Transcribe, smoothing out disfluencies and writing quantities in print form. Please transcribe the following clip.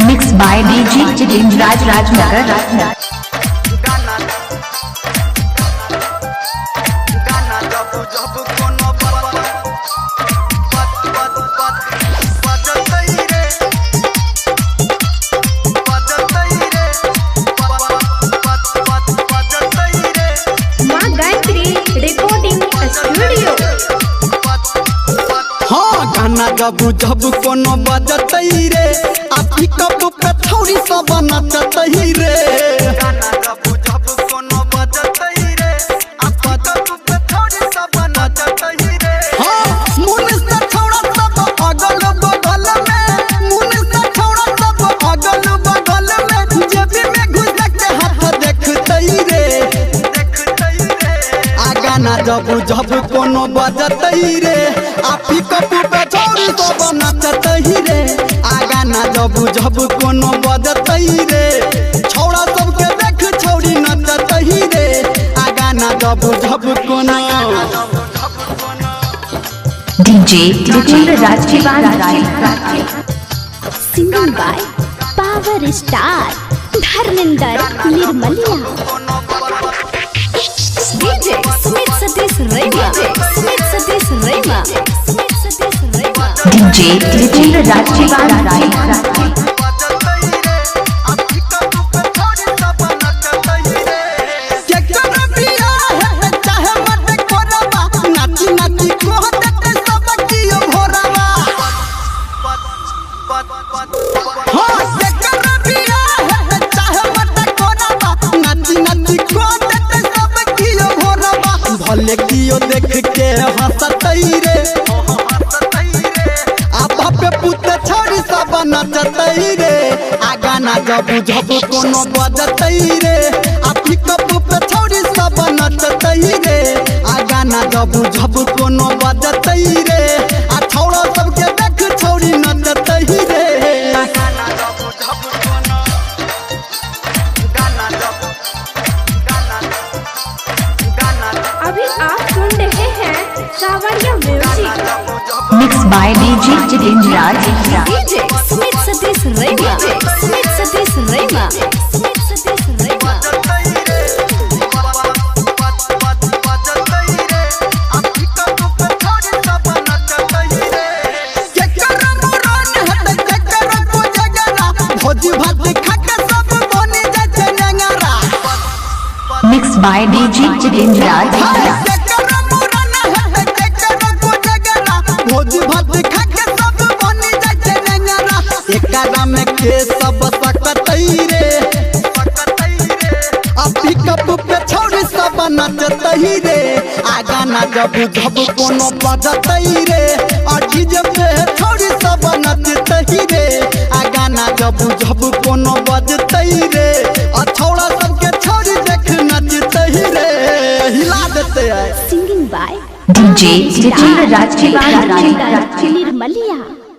Mixed by DJ Raj Rajnagar. जब जब कोनो बजतई रे आपकी कब पे थोड़ी सब नचतई रे जब जब कोनो बजतई रे आपकी कब पे थोड़ी सब नचतई रे हां मुन से थोड़ा सब अगल बगल में मुन से थोड़ा सब अगल बगल में जेबी में घुस के हाथ देखतई रे आ गाना जब जब कोनो बजतई रे आपकी कब पे सब नचतई रे आ गाना जब जब कोनो बजतई रे छौड़ा सबके देख छौड़ी नचतई रे आ गाना जब जब कोनो DJ Rajnagar. Singing by Power Star Dharmendra Nirmaliya. DJ Sumit Satish Rema. DJ Rajnagar. भले कियो देख के हंसतई रे आप पे पुत छोड़ी सब नचतई रे आ गाना जब जब कोनो बजतई रे आपकी कब पे छोड़ी सब नचतई रे आ गाना जब जब कोनो बजतई रे आ छौड़ा सबके देख छौड़ी नचतई रे अभी आप सुन रहे हैं सावरिया music. Mixed by DJ Raj. DJ Sumit Satish Rema. Mixed by DJ Raj. एकरा में के सब सकतई रे आपकी कब पे छोड़ी सब नचतई रे आ गाना जब जब कोनो बजतई रे और डीजे पे छोड़ी सब नचतई रे आ गाना जब जब कोनो बजतई रे और छौड़ा सबके छोड़ी देख नचतई रे हिला देते है. Singing by DJ Rajnagar. Nirmaliya.